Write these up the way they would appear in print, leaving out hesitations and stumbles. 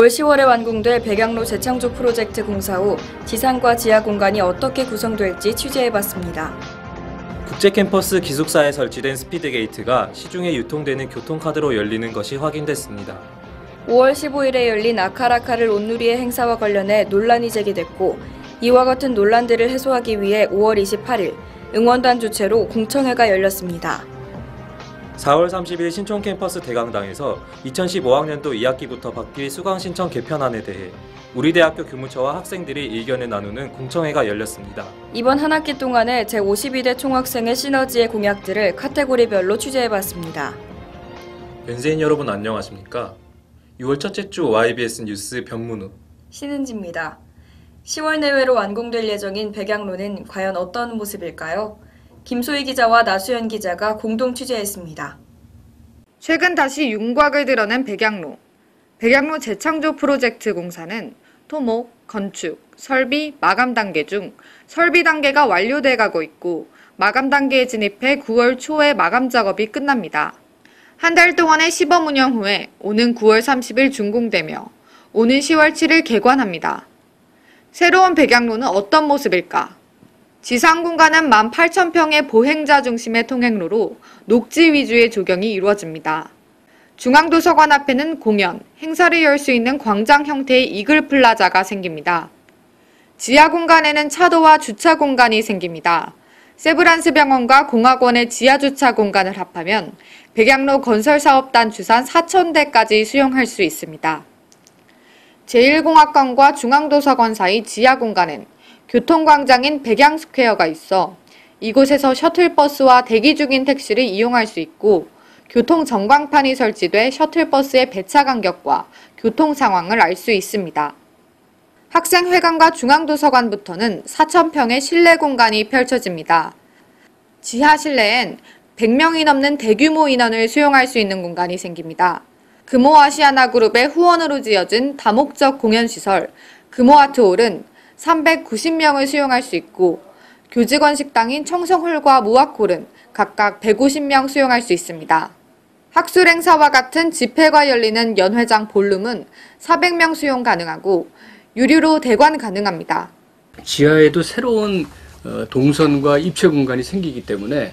올 10월에 완공될 백양로 재창조 프로젝트 공사 후 지상과 지하 공간이 어떻게 구성될지 취재해봤습니다. 국제캠퍼스 기숙사에 설치된 스피드게이트가 시중에 유통되는 교통카드로 열리는 것이 확인됐습니다. 5월 15일에 열린 아카라카를 온누리의 행사와 관련해 논란이 제기됐고 이와 같은 논란들을 해소하기 위해 5월 28일 응원단 주최로 공청회가 열렸습니다. 4월 30일 신촌 캠퍼스 대강당에서 2015학년도 2학기부터 바뀔 수강 신청 개편안에 대해 우리 대학교 교무처와 학생들이 의견을 나누는 공청회가 열렸습니다. 이번 한 학기 동안에 제52대 총학생의 시너지의 공약들을 카테고리별로 취재해봤습니다. 연세인 여러분 안녕하십니까? 6월 첫째 주 YBS 뉴스 변문우 신은지입니다. 10월 내외로 완공될 예정인 백양로는 과연 어떤 모습일까요? 김소희 기자와 나수연 기자가 공동 취재했습니다. 최근 다시 윤곽을 드러낸 백양로. 백양로 재창조 프로젝트 공사는 토목, 건축, 설비, 마감 단계 중 설비 단계가 완료돼 가고 있고 마감 단계에 진입해 9월 초에 마감 작업이 끝납니다. 한 달 동안의 시범 운영 후에 오는 9월 30일 준공되며 오는 10월 7일 개관합니다. 새로운 백양로는 어떤 모습일까? 지상 공간은 18,000평의 보행자 중심의 통행로로 녹지 위주의 조경이 이루어집니다. 중앙도서관 앞에는 공연, 행사를 열 수 있는 광장 형태의 이글 플라자가 생깁니다. 지하 공간에는 차도와 주차 공간이 생깁니다. 세브란스 병원과 공학원의 지하 주차 공간을 합하면 백양로 건설사업단 주산 4,000대까지 수용할 수 있습니다. 제1공학관과 중앙도서관 사이 지하 공간엔 교통광장인 백양스퀘어가 있어 이곳에서 셔틀버스와 대기 중인 택시를 이용할 수 있고 교통전광판이 설치돼 셔틀버스의 배차 간격과 교통 상황을 알 수 있습니다. 학생회관과 중앙도서관부터는 4,000평의 실내 공간이 펼쳐집니다. 지하 실내엔 100명이 넘는 대규모 인원을 수용할 수 있는 공간이 생깁니다. 금호아시아나그룹의 후원으로 지어진 다목적 공연시설 금호아트홀은 390명을 수용할 수 있고 교직원 식당인 청성홀과 무학홀은 각각 150명 수용할 수 있습니다. 학술 행사와 같은 집회가 열리는 연회장 볼룸은 400명 수용 가능하고 유료로 대관 가능합니다. 지하에도 새로운 동선과 입체 공간이 생기기 때문에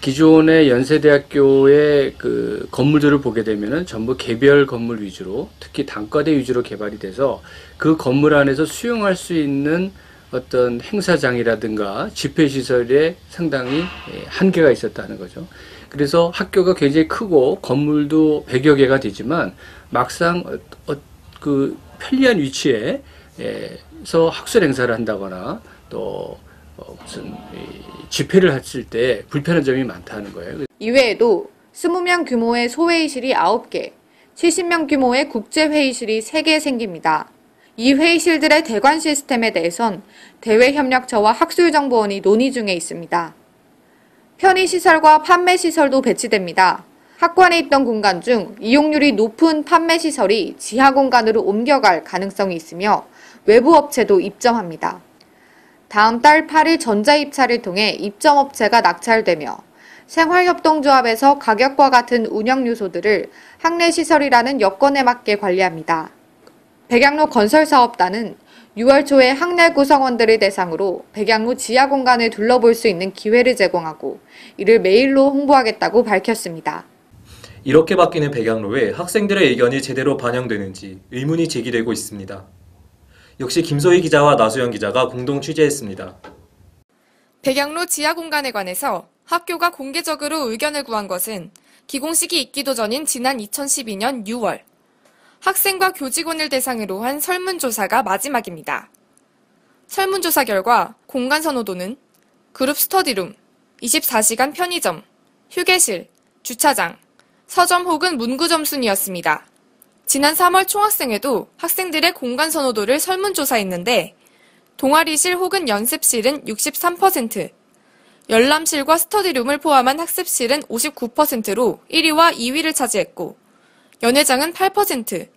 기존의 연세대학교의 그 건물들을 보게 되면은 전부 개별 건물 위주로 특히 단과대 위주로 개발이 돼서 그 건물 안에서 수용할 수 있는 어떤 행사장이라든가 집회시설에 상당히 한계가 있었다는 거죠. 그래서 학교가 굉장히 크고 건물도 100여 개가 되지만 막상 그 편리한 위치에서 학술 행사를 한다거나 또 무슨 집회를 했을 때 불편한 점이 많다는 거예요. 이외에도 20명 규모의 소회의실이 9개, 70명 규모의 국제회의실이 3개 생깁니다. 이 회의실들의 대관 시스템에 대해선 대외협력처와 학술정보원이 논의 중에 있습니다. 편의시설과 판매시설도 배치됩니다. 학관에 있던 공간 중 이용률이 높은 판매시설이 지하 공간으로 옮겨갈 가능성이 있으며 외부 업체도 입점합니다. 다음 달 8일 전자입찰을 통해 입점업체가 낙찰되며 생활협동조합에서 가격과 같은 운영 요소들을 학내시설이라는 여건에 맞게 관리합니다. 백양로 건설사업단은 6월 초에 학내 구성원들을 대상으로 백양로 지하 공간을 둘러볼 수 있는 기회를 제공하고 이를 메일로 홍보하겠다고 밝혔습니다. 이렇게 바뀌는 백양로에 학생들의 의견이 제대로 반영되는지 의문이 제기되고 있습니다. 역시 김소희 기자와 나수연 기자가 공동 취재했습니다. 백양로 지하 공간에 관해서 학교가 공개적으로 의견을 구한 것은 기공식이 있기도 전인 지난 2012년 6월. 학생과 교직원을 대상으로 한 설문조사가 마지막입니다. 설문조사 결과 공간 선호도는 그룹 스터디룸, 24시간 편의점, 휴게실, 주차장, 서점 혹은 문구점 순이었습니다. 지난 3월 총학생회도 학생들의 공간 선호도를 설문조사했는데 동아리실 혹은 연습실은 63%, 열람실과 스터디룸을 포함한 학습실은 59%로 1위와 2위를 차지했고 연회장은 8%,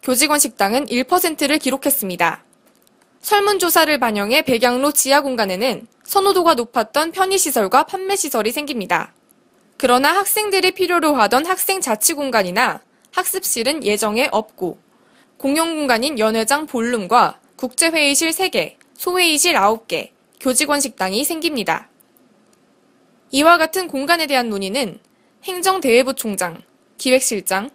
교직원 식당은 1%를 기록했습니다. 설문조사를 반영해 백양로 지하 공간에는 선호도가 높았던 편의시설과 판매시설이 생깁니다. 그러나 학생들이 필요로 하던 학생 자치 공간이나 학습실은 예정에 없고 공용공간인 연회장 볼룸과 국제회의실 3개, 소회의실 9개, 교직원 식당이 생깁니다. 이와 같은 공간에 대한 논의는 행정대외부총장, 기획실장,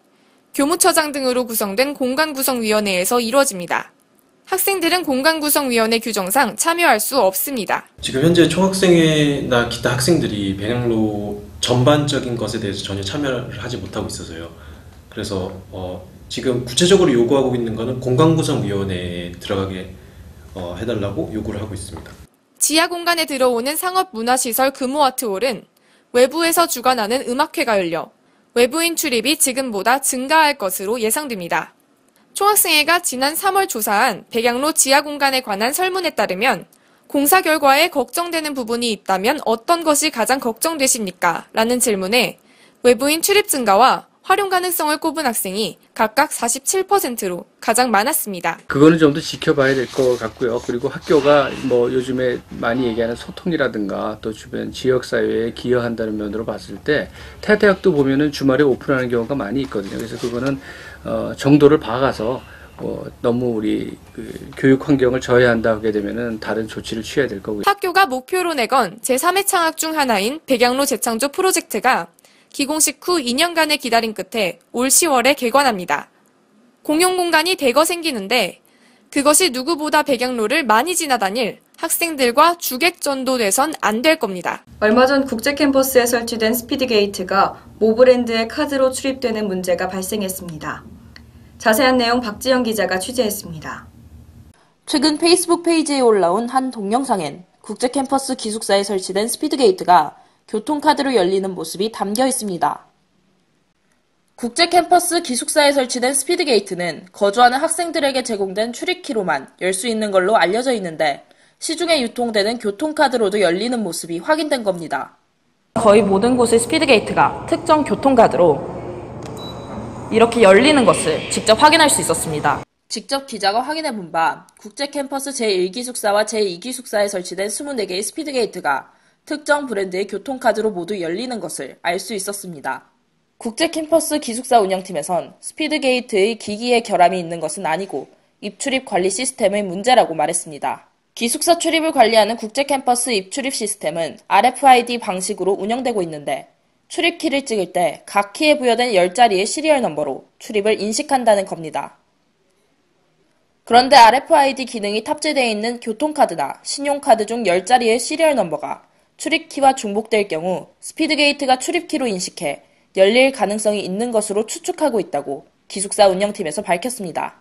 교무처장 등으로 구성된 공간구성위원회에서 이루어집니다. 학생들은 공간구성위원회 규정상 참여할 수 없습니다. 지금 현재 총학생회나 기타 학생들이 백양로 전반적인 것에 대해서 전혀 참여를 하지 못하고 있어서요. 그래서 지금 구체적으로 요구하고 있는 것은 공간구성위원회에 들어가게 해달라고 요구를 하고 있습니다. 지하 공간에 들어오는 상업문화시설 금호아트홀은 외부에서 주관하는 음악회가 열려 외부인 출입이 지금보다 증가할 것으로 예상됩니다. 총학생회가 지난 3월 조사한 백양로 지하 공간에 관한 설문에 따르면 공사 결과에 걱정되는 부분이 있다면 어떤 것이 가장 걱정되십니까? 라는 질문에 외부인 출입 증가와 활용 가능성을 꼽은 학생이 각각 47%로 가장 많았습니다. 그거는 좀 더 지켜봐야 될 것 같고요. 그리고 학교가 요즘에 많이 얘기하는 소통이라든가 또 주변 지역사회에 기여한다는 면으로 봤을 때 태대학도 보면은 주말에 오픈하는 경우가 많이 있거든요. 그래서 그거는 정도를 봐가서 너무 우리 교육 환경을 저해한다 하게 되면은 다른 조치를 취해야 될 거고요. 학교가 목표로 내건 제3의 창학 중 하나인 백양로 재창조 프로젝트가 기공식 후 2년간의 기다림 끝에 올 10월에 개관합니다. 공용공간이 대거 생기는데 그것이 누구보다 백양로를 많이 지나다닐 학생들과 주객전도 돼선 안 될 겁니다. 얼마 전 국제 캠퍼스에 설치된 스피드 게이트가 모 브랜드의 카드로 출입되는 문제가 발생했습니다. 자세한 내용 박지영 기자가 취재했습니다. 최근 페이스북 페이지에 올라온 한 동영상엔 국제 캠퍼스 기숙사에 설치된 스피드 게이트가 교통카드로 열리는 모습이 담겨 있습니다. 국제 캠퍼스 기숙사에 설치된 스피드 게이트는 거주하는 학생들에게 제공된 출입키로만 열 수 있는 걸로 알려져 있는데 시중에 유통되는 교통카드로도 열리는 모습이 확인된 겁니다. 거의 모든 곳의 스피드 게이트가 특정 교통카드로 이렇게 열리는 것을 직접 확인할 수 있었습니다. 직접 기자가 확인해 본 바 국제 캠퍼스 제1기숙사와 제2기숙사에 설치된 24개의 스피드 게이트가 특정 브랜드의 교통카드로 모두 열리는 것을 알 수 있었습니다. 국제 캠퍼스 기숙사 운영팀에선 스피드 게이트의 기기에 결함이 있는 것은 아니고 입출입 관리 시스템의 문제라고 말했습니다. 기숙사 출입을 관리하는 국제 캠퍼스 입출입 시스템은 RFID 방식으로 운영되고 있는데 출입키를 찍을 때 각 키에 부여된 10자리의 시리얼 넘버로 출입을 인식한다는 겁니다. 그런데 RFID 기능이 탑재되어 있는 교통카드나 신용카드 중 10자리의 시리얼 넘버가 출입키와 중복될 경우 스피드게이트가 출입키로 인식해 열릴 가능성이 있는 것으로 추측하고 있다고 기숙사 운영팀에서 밝혔습니다.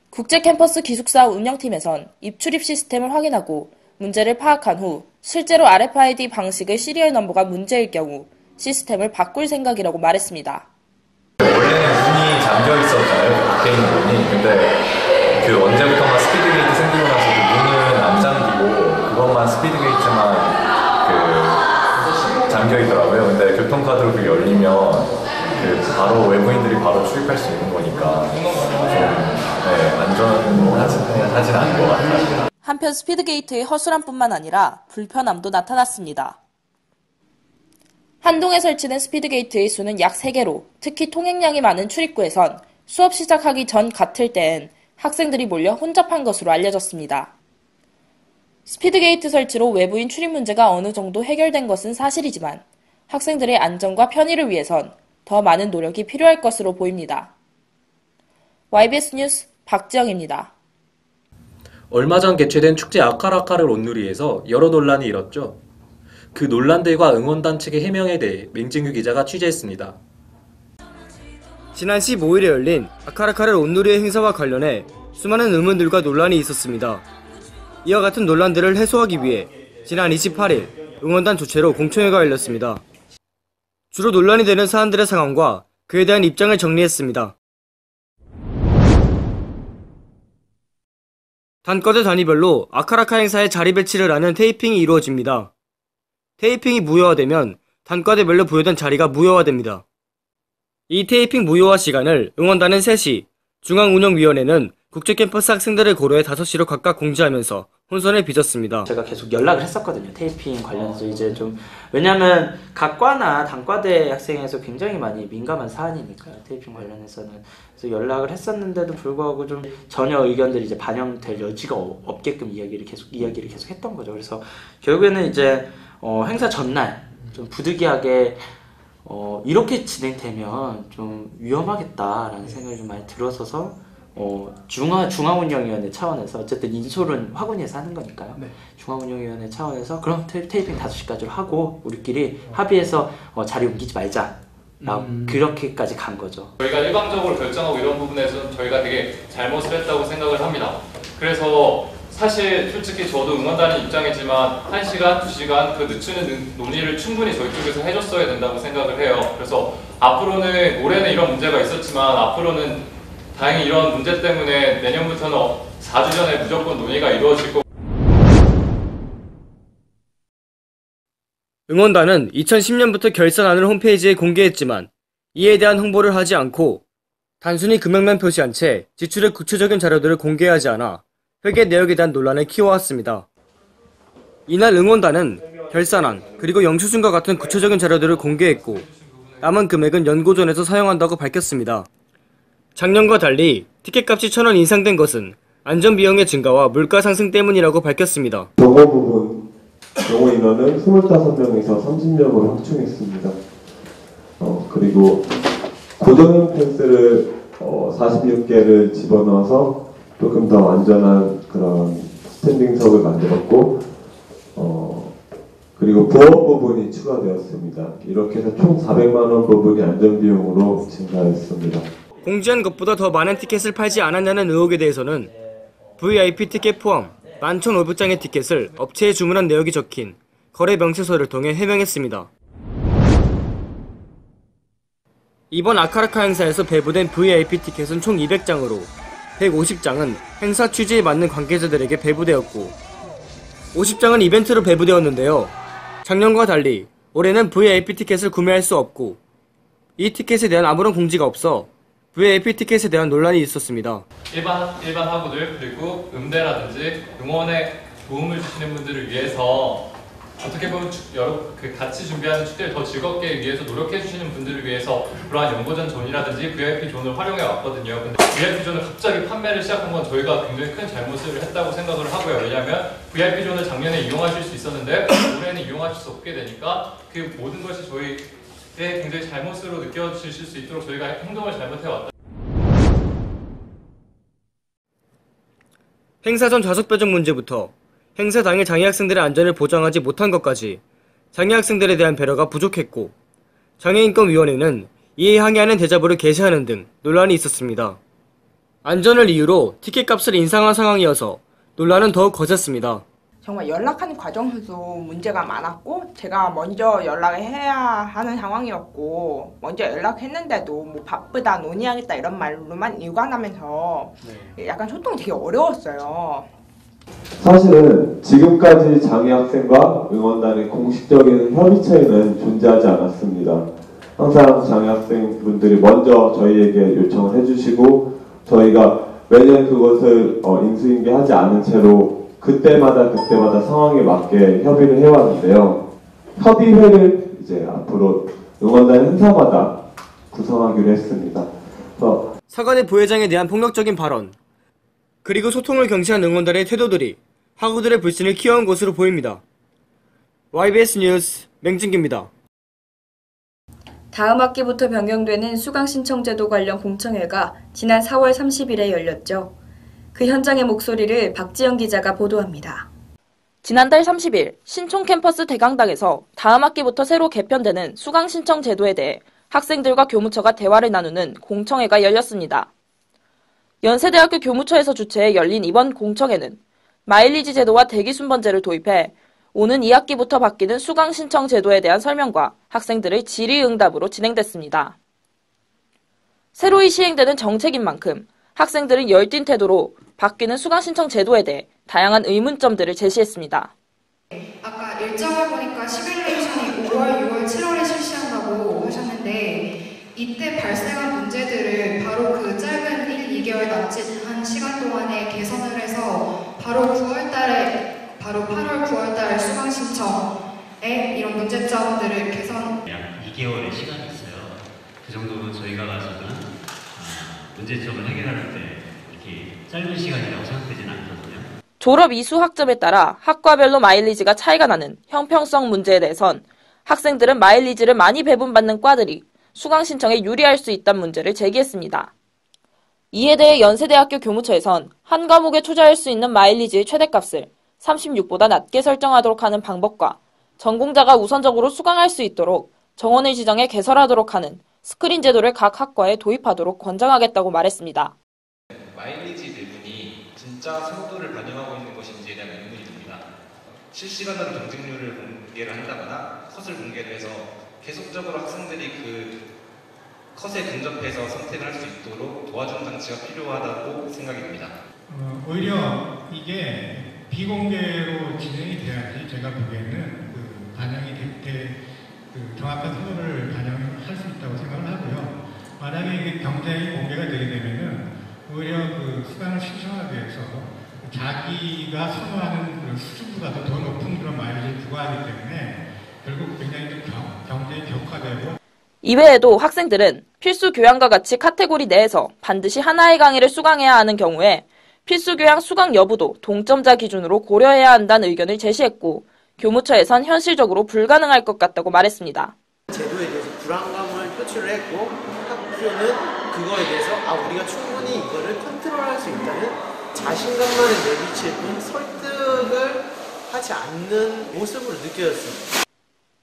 국제 캠퍼스 기숙사 운영팀에선 입출입 시스템을 확인하고 문제를 파악한 후 실제로 RFID 방식의 시리얼 넘버가 문제일 경우 시스템을 바꿀 생각이라고 말했습니다. 원래는 문이 잠겨 있었잖아요. 밖에 있는 문이. 근데 그 언제부턴가 스피드게이트 생기고 나서 그 문은 안 잠기고 그것만 스피드게이트만 잠겨 있더라고요. 근데 교통카드로 그게 열리면 바로 외부인들이 바로 출입할 수 있는 거니까 좀 안전하진 않은 것 같아요. 한편 스피드게이트의 허술함뿐만 아니라 불편함도 나타났습니다. 한동에 설치된 스피드게이트의 수는 약 3개로 특히 통행량이 많은 출입구에선 수업 시작하기 전 같을 때엔 학생들이 몰려 혼잡한 것으로 알려졌습니다. 스피드게이트 설치로 외부인 출입 문제가 어느 정도 해결된 것은 사실이지만 학생들의 안전과 편의를 위해선 더 많은 노력이 필요할 것으로 보입니다. YBS 뉴스 박지영입니다. 얼마 전 개최된 축제 아카라카를 온누리에서 여러 논란이 일었죠. 그 논란들과 응원단 측의 해명에 대해 맹진규 기자가 취재했습니다. 지난 15일에 열린 아카라카를 온누리의 행사와 관련해 수많은 의문들과 논란이 있었습니다. 이와 같은 논란들을 해소하기 위해 지난 28일 응원단 주최로 공청회가 열렸습니다. 주로 논란이 되는 사안들의 상황과 그에 대한 입장을 정리했습니다. 단과대 단위별로 아카라카 행사의 자리 배치를 하는 테이핑이 이루어집니다. 테이핑이 무효화되면 단과대별로 부여된 자리가 무효화됩니다. 이 테이핑 무효화 시간을 응원단은 3시, 중앙운영위원회는 국제캠퍼스 학생들을 고려해 5시로 각각 공지하면서 혼선을 빚었습니다. 제가 계속 연락을 했었거든요. 테이핑 관련해서 이제 좀 왜냐하면 각과나 단과대 학생에서 굉장히 많이 민감한 사안이니까요. 테이핑 관련해서는 그래서 연락을 했었는데도 불구하고 좀 전혀 의견들이 이제 반영될 여지가 없게끔 이야기를 계속 했던 거죠. 그래서 결국에는 이제 행사 전날 좀 부득이하게 이렇게 진행되면 좀 위험하겠다라는 생각이 좀 많이 들어서서 중앙운영위원회 차원에서 어쨌든 인솔은 화군에서 하는 거니까요. 네. 중앙운영위원회 차원에서 그럼 테이핑 5시까지로 하고 우리끼리 합의해서 자리 옮기지 말자. 그렇게까지 간 거죠. 저희가 일방적으로 결정하고 이런 부분에서는 저희가 되게 잘못을 했다고 생각을 합니다. 그래서 사실 솔직히 저도 응원단의 입장이지만 1시간, 2시간 그 늦추는 논의를 충분히 저희 쪽에서 해줬어야 된다고 생각을 해요. 그래서 앞으로는 올해는 이런 문제가 있었지만 앞으로는 다행히 이런 문제 때문에 내년부터는 4주 전에 무조건 논의가 이루어질 거고. 응원단은 2010년부터 결산안을 홈페이지에 공개했지만 이에 대한 홍보를 하지 않고 단순히 금액만 표시한 채 지출의 구체적인 자료들을 공개하지 않아 회계 내역에 대한 논란을 키워왔습니다. 이날 응원단은 결산안 그리고 영수증과 같은 구체적인 자료들을 공개했고 남은 금액은 연고전에서 사용한다고 밝혔습니다. 작년과 달리 티켓값이 1,000원 인상된 것은 안전비용의 증가와 물가 상승 때문이라고 밝혔습니다. 경호 부분, 경호 인원은 25명에서 30명으로 확충했습니다. 그리고 고정형 펜스를 46개를 집어넣어서 조금 더 안전한 그런 스탠딩석을 만들었고 그리고 부업 부분이 추가되었습니다. 이렇게 해서 총 400만 원 부분이 안전비용으로 증가했습니다. 공지한 것보다 더 많은 티켓을 팔지 않았냐는 의혹에 대해서는 VIP 티켓 포함 11,500장의 티켓을 업체에 주문한 내역이 적힌 거래 명세서를 통해 해명했습니다. 이번 아카라카 행사에서 배부된 VIP 티켓은 총 200장으로 150장은 행사 취지에 맞는 관계자들에게 배부되었고 50장은 이벤트로 배부되었는데요. 작년과 달리 올해는 VIP 티켓을 구매할 수 없고 이 티켓에 대한 아무런 공지가 없어 VIP 티켓에 대한 논란이 있었습니다. 일반 학우들 그리고 음대라든지 응원에 도움을 주시는 분들을 위해서 어떻게 보면 같이 준비하는 축제를 더 즐겁게 위해서 노력해 주시는 분들을 위해서 그러한 연고전 존이라든지 VIP 존을 활용해 왔거든요. 근데 VIP 존을 갑자기 판매를 시작한 건 저희가 굉장히 큰 잘못을 했다고 생각을 하고요. 왜냐하면 VIP 존을 작년에 이용하실 수 있었는데 올해는 이용하실 수 없게 되니까 그 모든 것이 저희 굉장히 잘못으로 느껴지실 수 있도록 저희가 행동을 잘못해왔다. 행사 전 좌석 배정 문제부터 행사 당일 장애 학생들의 안전을 보장하지 못한 것까지 장애 학생들에 대한 배려가 부족했고 장애인권위원회는 이에 항의하는 대자보를 게시하는 등 논란이 있었습니다. 안전을 이유로 티켓값을 인상한 상황이어서 논란은 더욱 거셌습니다. 정말 연락하는 과정에서도 문제가 많았고 제가 먼저 연락을 해야 하는 상황이었고 먼저 연락했는데도 뭐 바쁘다 논의하겠다 이런 말로만 일관하면서 약간 소통이 되게 어려웠어요. 사실은 지금까지 장애 학생과 응원단의 공식적인 협의 체는 존재하지 않았습니다. 항상 장애 학생분들이 먼저 저희에게 요청을 해주시고 저희가 매년 그것을 인수인계하지 않은 채로 그때마다 상황에 맞게 협의를 해왔는데요. 협의회를 이제 앞으로 응원단 행사마다 구성하기로 했습니다. 사관의 부회장에 대한 폭력적인 발언 그리고 소통을 경시한 응원단의 태도들이 학우들의 불신을 키워온 것으로 보입니다. YBS 뉴스 맹진기입니다. 다음 학기부터 변경되는 수강신청제도 관련 공청회가 지난 4월 30일에 열렸죠. 그 현장의 목소리를 박지영 기자가 보도합니다. 지난달 30일 신촌 캠퍼스 대강당에서 다음 학기부터 새로 개편되는 수강 신청 제도에 대해 학생들과 교무처가 대화를 나누는 공청회가 열렸습니다. 연세대학교 교무처에서 주최해 열린 이번 공청회는 마일리지 제도와 대기 순번제를 도입해 오는 2학기부터 바뀌는 수강 신청 제도에 대한 설명과 학생들의 질의응답으로 진행됐습니다. 새로이 시행되는 정책인 만큼 학생들은 열띤 태도로 바뀌는 수강 신청 제도에 대해 다양한 의문점들을 제시했습니다. 아까 일정을 보니까 시뮬레이션이 5월, 6월, 7월에 실시한다고 하셨는데 이때 발생한 문제들을 바로 그 짧은 1, 2개월 남짓한 시간 동안에 개선을 해서 바로 8월 9월 달 수강 신청에 이런 문제점들을 개선. 약 2개월의 시간이 있어요. 그 정도면 저희가 봐서는 문제점을 해결할 때 이렇게 짧은 시간이라고 생각되지는 않거든요. 졸업 이수 학점에 따라 학과별로 마일리지가 차이가 나는 형평성 문제에 대해선 학생들은 마일리지를 많이 배분받는 과들이 수강 신청에 유리할 수 있다는 문제를 제기했습니다. 이에 대해 연세대학교 교무처에선 한 과목에 투자할 수 있는 마일리지의 최대값을 36보다 낮게 설정하도록 하는 방법과 전공자가 우선적으로 수강할 수 있도록 정원을 지정해 개설하도록 하는 스크린 제도를 각 학과에 도입하도록 권장하겠다고 말했습니다. 마일리지 배분이 진짜 성도를 반영하고 있는 것인지에 대한 의문이 듭니다. 실시간으로 경쟁률을 공개를 한다거나 컷을 공개를 해서 계속적으로 학생들이 그 컷에 근접해서 선택을 할 수 있도록 도와주는 장치가 필요하다고 생각이 듭니다. 오히려 이게 비공개로 진행이 돼야지 제가 보기에는 반영이 될 때 정확한 서로를 반영할 수 있다고 생각을 하고요. 만약에 이게 경쟁이 공개가 되게 되면은 오히려 수강을 신청하기 위해서 자기가 선호하는 수준보다 더 높은 그런 마일리지를 부과하기 때문에 결국 굉장히 좀 경쟁이 격화되고. 이외에도 학생들은 필수 교양과 같이 카테고리 내에서 반드시 하나의 강의를 수강해야 하는 경우에 필수 교양 수강 여부도 동점자 기준으로 고려해야 한다는 의견을 제시했고 교무처에선 현실적으로 불가능할 것 같다고 말했습니다. 제도에 대해서 불안감을 표출을 했고 학교는 그거에 대해서 우리가 충분히 이거를 컨트롤할 수 있다는 자신감만을 내비칠 뿐 설득을 하지 않는 모습으로 느껴졌습니다.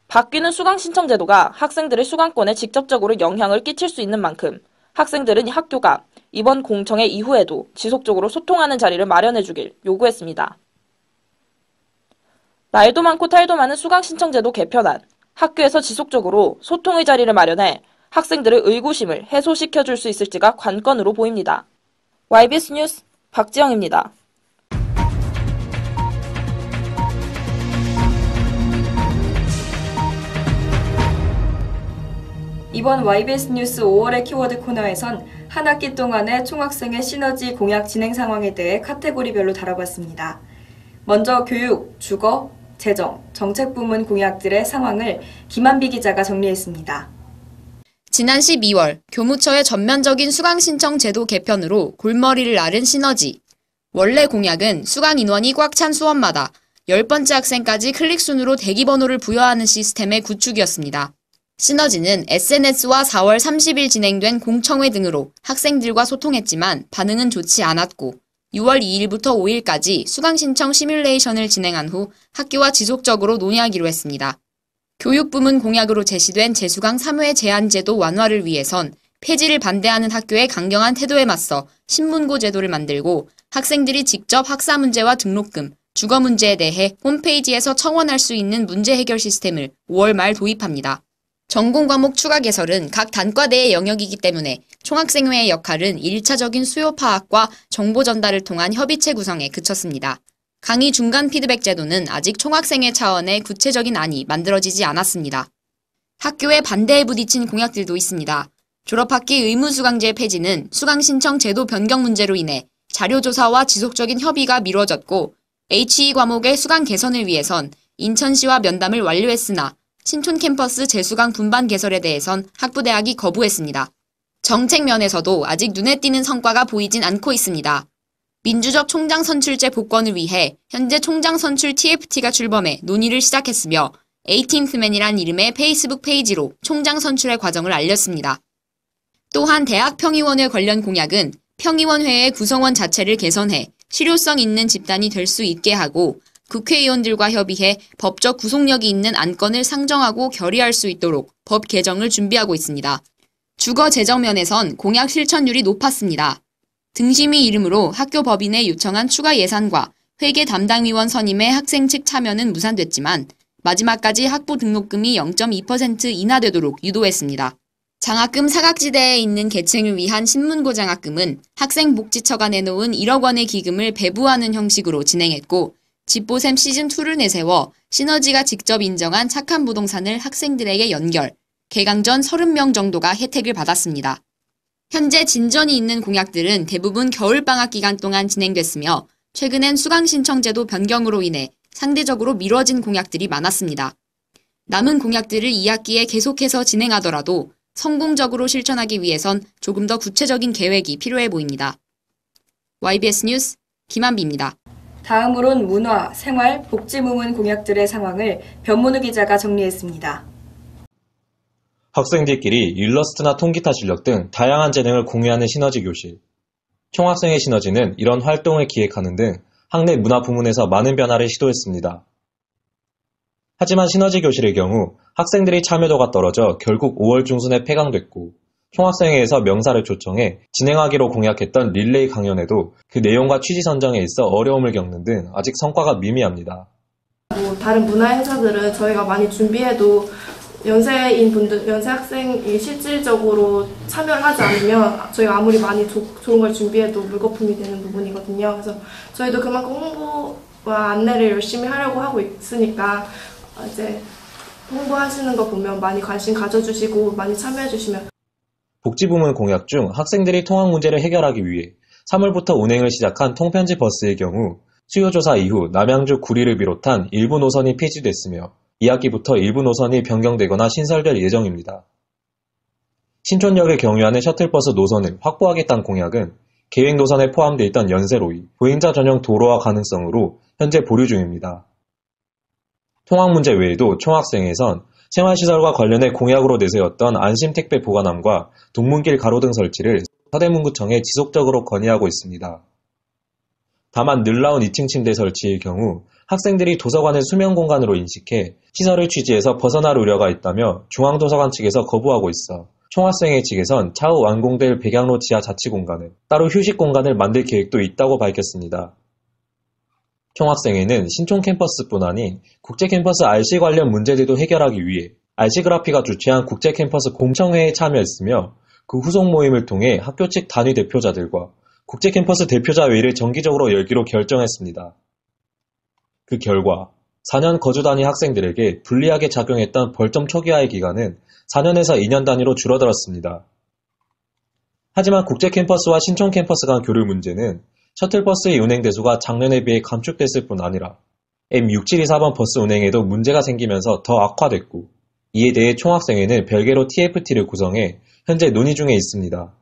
바뀌는 수강 신청 제도가 학생들의 수강권에 직접적으로 영향을 끼칠 수 있는 만큼 학생들은 학교가 이번 공청회 이후에도 지속적으로 소통하는 자리를 마련해 주길 요구했습니다. 말도 많고 탈도 많은 수강 신청 제도 개편안, 학교에서 지속적으로 소통의 자리를 마련해 학생들의 의구심을 해소시켜 줄 수 있을지가 관건으로 보입니다. YBS 뉴스 박지영입니다. 이번 YBS 뉴스 5월의 키워드 코너에선 한 학기 동안의 총학생의 시너지 공약 진행 상황에 대해 카테고리별로 다뤄봤습니다. 먼저 교육, 주거, 재정, 정책 부문 공약들의 상황을 김한비 기자가 정리했습니다. 지난 12월 교무처의 전면적인 수강 신청 제도 개편으로 골머리를 앓은 시너지. 원래 공약은 수강 인원이 꽉 찬 수업마다 10번째 학생까지 클릭순으로 대기번호를 부여하는 시스템의 구축이었습니다. 시너지는 SNS와 4월 30일 진행된 공청회 등으로 학생들과 소통했지만 반응은 좋지 않았고 6월 2일부터 5일까지 수강 신청 시뮬레이션을 진행한 후 학교와 지속적으로 논의하기로 했습니다. 교육부문 공약으로 제시된 재수강 3회 제한 제도 완화를 위해선 폐지를 반대하는 학교의 강경한 태도에 맞서 신문고 제도를 만들고 학생들이 직접 학사 문제와 등록금, 주거 문제에 대해 홈페이지에서 청원할 수 있는 문제 해결 시스템을 5월 말 도입합니다. 전공 과목 추가 개설은 각 단과대의 영역이기 때문에 총학생회의 역할은 1차적인 수요 파악과 정보 전달을 통한 협의체 구성에 그쳤습니다. 강의 중간 피드백 제도는 아직 총학생회 차원의 구체적인 안이 만들어지지 않았습니다. 학교의 반대에 부딪힌 공약들도 있습니다. 졸업학기 의무수강제 폐지는 수강 신청 제도 변경 문제로 인해 자료조사와 지속적인 협의가 미뤄졌고 HE 과목의 수강 개선을 위해선 인천시와 면담을 완료했으나 신촌 캠퍼스 재수강 분반 개설에 대해선 학부대학이 거부했습니다. 정책 면에서도 아직 눈에 띄는 성과가 보이진 않고 있습니다. 민주적 총장 선출제 복권을 위해 현재 총장 선출 TFT가 출범해 논의를 시작했으며 에이틴스맨이란 이름의 페이스북 페이지로 총장 선출의 과정을 알렸습니다. 또한 대학 평의원회 관련 공약은 평의원회의 구성원 자체를 개선해 실효성 있는 집단이 될 수 있게 하고 국회의원들과 협의해 법적 구속력이 있는 안건을 상정하고 결의할 수 있도록 법 개정을 준비하고 있습니다. 주거 재정 면에선 공약 실천율이 높았습니다. 등심이 이름으로 학교 법인에 요청한 추가 예산과 회계 담당위원 선임의 학생 측 참여는 무산됐지만 마지막까지 학부 등록금이 0.2% 인하되도록 유도했습니다. 장학금 사각지대에 있는 계층을 위한 신문고 장학금은 학생복지처가 내놓은 1억 원의 기금을 배부하는 형식으로 진행했고 집보셈 시즌2를 내세워 시너지가 직접 인정한 착한 부동산을 학생들에게 연결, 개강 전 30명 정도가 혜택을 받았습니다. 현재 진전이 있는 공약들은 대부분 겨울방학 기간 동안 진행됐으며 최근엔 수강 신청제도 변경으로 인해 상대적으로 미뤄진 공약들이 많았습니다. 남은 공약들을 2학기에 계속해서 진행하더라도 성공적으로 실천하기 위해선 조금 더 구체적인 계획이 필요해 보입니다. YBS 뉴스 김한비입니다. 다음으론 문화, 생활, 복지 부문 공약들의 상황을 변문우 기자가 정리했습니다. 학생들끼리 일러스트나 통기타 실력 등 다양한 재능을 공유하는 시너지 교실. 총학생회 시너지는 이런 활동을 기획하는 등 학내 문화 부문에서 많은 변화를 시도했습니다. 하지만 시너지 교실의 경우 학생들이 참여도가 떨어져 결국 5월 중순에 폐강됐고, 총학생회에서 명사를 초청해 진행하기로 공약했던 릴레이 강연에도 그 내용과 취지 선정에 있어 어려움을 겪는 등 아직 성과가 미미합니다. 다른 문화 행사들은 저희가 많이 준비해도 연세인 분들, 연세 학생이 실질적으로 참여를 하지 않으면 저희가 아무리 많이 좋은 걸 준비해도 물거품이 되는 부분이거든요. 그래서 저희도 그만큼 홍보와 안내를 열심히 하려고 하고 있으니까 이제 홍보하시는 거 보면 많이 관심 가져주시고 많이 참여해주시면. 복지부문 공약 중 학생들이 통학 문제를 해결하기 위해 3월부터 운행을 시작한 통편지 버스의 경우 수요조사 이후 남양주 구리를 비롯한 일부 노선이 폐지됐으며 2학기부터 일부 노선이 변경되거나 신설될 예정입니다. 신촌역을 경유하는 셔틀버스 노선을 확보하겠다는 공약은 계획 노선에 포함되어 있던 연세로이, 보행자 전용 도로화 가능성으로 현재 보류 중입니다. 통학 문제 외에도 총학생회에선 생활시설과 관련해 공약으로 내세웠던 안심택배 보관함과 동문길 가로등 설치를 서대문구청에 지속적으로 건의하고 있습니다. 다만 늘나온 2층 침대 설치의 경우 학생들이 도서관을 수면 공간으로 인식해 시설을 취지해서 벗어날 우려가 있다며 중앙도서관 측에서 거부하고 있어 총학생회 측에선 차후 완공될 백양로 지하 자치공간에 따로 휴식 공간을 만들 계획도 있다고 밝혔습니다. 총학생회는 신촌 캠퍼스뿐 아닌 국제 캠퍼스 RC 관련 문제들도 해결하기 위해 RC그라피가 주최한 국제 캠퍼스 공청회에 참여했으며 그 후속 모임을 통해 학교 측 단위 대표자들과 국제 캠퍼스 대표자 회의를 정기적으로 열기로 결정했습니다. 그 결과 4년 거주 단위 학생들에게 불리하게 작용했던 벌점 초기화의 기간은 4년에서 2년 단위로 줄어들었습니다. 하지만 국제 캠퍼스와 신촌 캠퍼스 간 교류 문제는 셔틀버스의 운행 대수가 작년에 비해 감축됐을 뿐 아니라 M6724번 버스 운행에도 문제가 생기면서 더 악화됐고, 이에 대해 총학생회는 별개로 TFT를 구성해 현재 논의 중에 있습니다.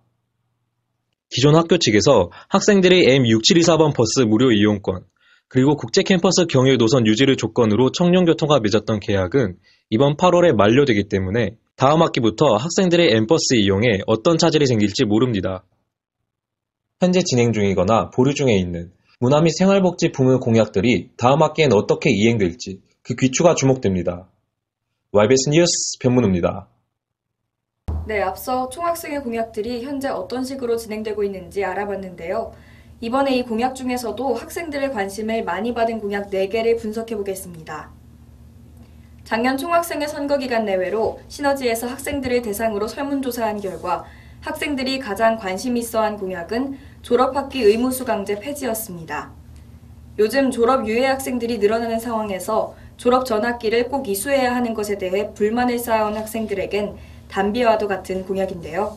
기존 학교 측에서 학생들이 M6724번 버스 무료 이용권, 그리고 국제 캠퍼스 경유 노선 유지를 조건으로 청룡교통과 맺었던 계약은 이번 8월에 만료되기 때문에 다음 학기부터 학생들의 M버스 이용에 어떤 차질이 생길지 모릅니다. 현재 진행 중이거나 보류 중에 있는 문화 및 생활복지 부문 공약들이 다음 학기엔 어떻게 이행될지 그 귀추가 주목됩니다. YBS 뉴스 변문우입니다. 네, 앞서 총학생회 공약들이 현재 어떤 식으로 진행되고 있는지 알아봤는데요. 이번에 이 공약 중에서도 학생들의 관심을 많이 받은 공약 4개를 분석해 보겠습니다. 작년 총학생회 선거 기간 내외로 시너지에서 학생들을 대상으로 설문조사한 결과 학생들이 가장 관심 있어 한 공약은 졸업학기 의무수강제 폐지였습니다. 요즘 졸업 유예 학생들이 늘어나는 상황에서 졸업 전 학기를 꼭 이수해야 하는 것에 대해 불만을 쌓아온 학생들에겐 담비와도 같은 공약인데요.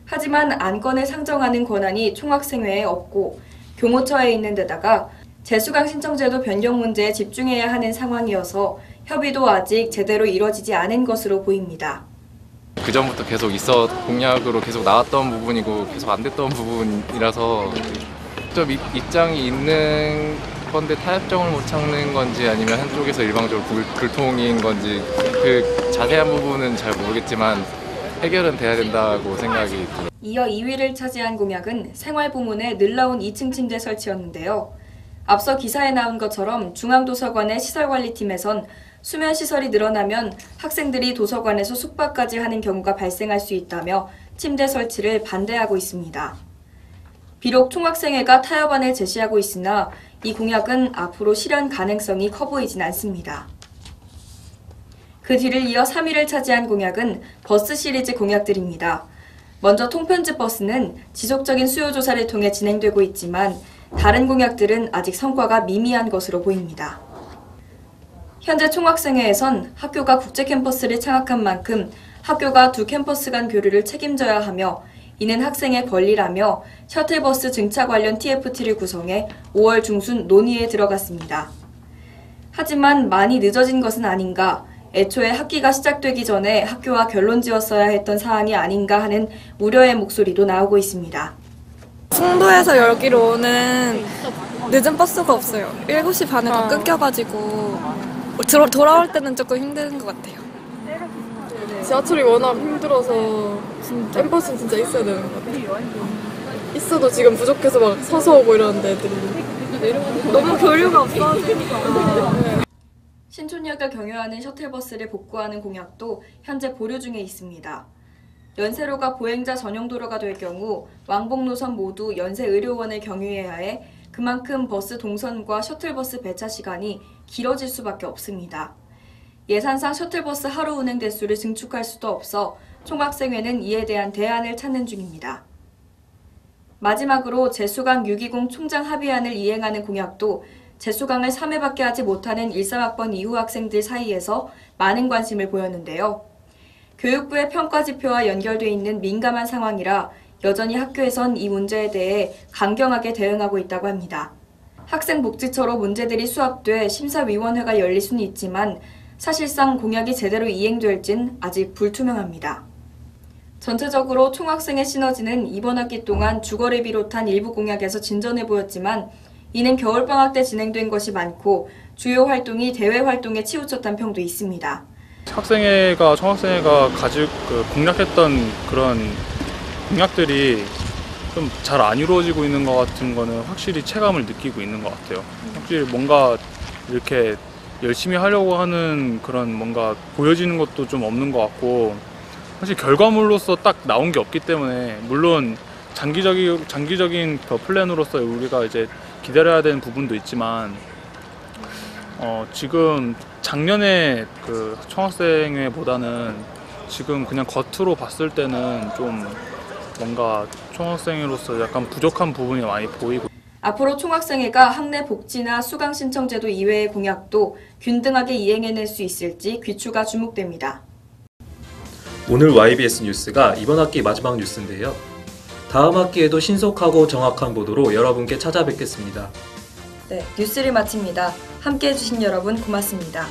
하지만 안건을 상정하는 권한이 총학생회에 없고 교무처에 있는 데다가 재수강 신청제도 변경 문제에 집중해야 하는 상황이어서 협의도 아직 제대로 이뤄지지 않은 것으로 보입니다. 그 전부터 계속 공약으로 계속 나왔던 부분이고 계속 안 됐던 부분이라서 좀 입장이 있는 건데 타협점을 못 찾는 건지 아니면 한쪽에서 일방적으로 불통인 건지 그 자세한 부분은 잘 모르겠지만 해결은 돼야 된다고 생각이 들어요. 이어 2위를 차지한 공약은 생활부문의 늘나온 2층 침대 설치였는데요. 앞서 기사에 나온 것처럼 중앙도서관의 시설관리팀에선 수면시설이 늘어나면 학생들이 도서관에서 숙박까지 하는 경우가 발생할 수 있다며 침대 설치를 반대하고 있습니다. 비록 총학생회가 타협안을 제시하고 있으나 이 공약은 앞으로 실현 가능성이 커 보이진 않습니다. 그 뒤를 이어 3위를 차지한 공약은 버스 시리즈 공약들입니다. 먼저 통편지 버스는 지속적인 수요 조사를 통해 진행되고 있지만 다른 공약들은 아직 성과가 미미한 것으로 보입니다. 현재 총학생회에선 학교가 국제 캠퍼스를 창학한 만큼 학교가 두 캠퍼스 간 교류를 책임져야 하며 이는 학생의 권리라며 셔틀버스 증차 관련 TFT를 구성해 5월 중순 논의에 들어갔습니다. 하지만 많이 늦어진 것은 아닌가, 애초에 학기가 시작되기 전에 학교와 결론 지었어야 했던 사안이 아닌가 하는 우려의 목소리도 나오고 있습니다. 송도에서 여기로 오는 늦은 버스가 없어요. 7시 반에 다 끊겨가지고 돌아올 때는 조금 힘든 것 같아요. 지하철이 워낙 힘들어서 엠버스는 진짜 있어야 되는 것 같아요. 있어도 지금 부족해서 막 서서 오고 이러는데 애들이 너무 교류가 없어지니까. 신촌역을 경유하는 셔틀버스를 복구하는 공약도 현재 보류 중에 있습니다. 연세로가 보행자 전용 도로가 될 경우 왕복 노선 모두 연세의료원을 경유해야 해 그만큼 버스 동선과 셔틀버스 배차 시간이 길어질 수밖에 없습니다. 예산상 셔틀버스 하루 운행 대수를 증축할 수도 없어 총학생회는 이에 대한 대안을 찾는 중입니다. 마지막으로 재수강 620 총장 합의안을 이행하는 공약도 재수강을 3회밖에 하지 못하는 13학번 이후 학생들 사이에서 많은 관심을 보였는데요. 교육부의 평가지표와 연결돼 있는 민감한 상황이라 여전히 학교에선 이 문제에 대해 강경하게 대응하고 있다고 합니다. 학생복지처로 문제들이 수합돼 심사위원회가 열릴 수는 있지만 사실상 공약이 제대로 이행될진 아직 불투명합니다. 전체적으로 총학생의 시너지는 이번 학기 동안 주거를 비롯한 일부 공약에서 진전을 보였지만 이는 겨울방학 때 진행된 것이 많고 주요 활동이 대외 활동에 치우쳤다는 평도 있습니다. 총학생회가 공략했던 그런 공약들이 좀 잘 안 이루어지고 있는 것 같은 거는 확실히 체감을 느끼고 있는 것 같아요. 확실히 뭔가 이렇게 열심히 하려고 하는 그런 뭔가 보여지는 것도 좀 없는 것 같고, 사실 결과물로서 딱 나온 게 없기 때문에 물론 장기적인 플랜으로서 우리가 이제 기다려야 되는 부분도 있지만 지금 작년에 그 총학생회보다는 지금 그냥 겉으로 봤을 때는 좀 뭔가 총학생회로서 약간 부족한 부분이 많이 보이고. 앞으로 총학생회가 학내 복지나 수강 신청 제도 이외의 공약도 균등하게 이행해낼 수 있을지 귀추가 주목됩니다. 오늘 YBS 뉴스가 이번 학기 마지막 뉴스인데요. 다음 학기에도 신속하고 정확한 보도로 여러분께 찾아뵙겠습니다. 네, 뉴스를 마칩니다. 함께해 주신 여러분 고맙습니다.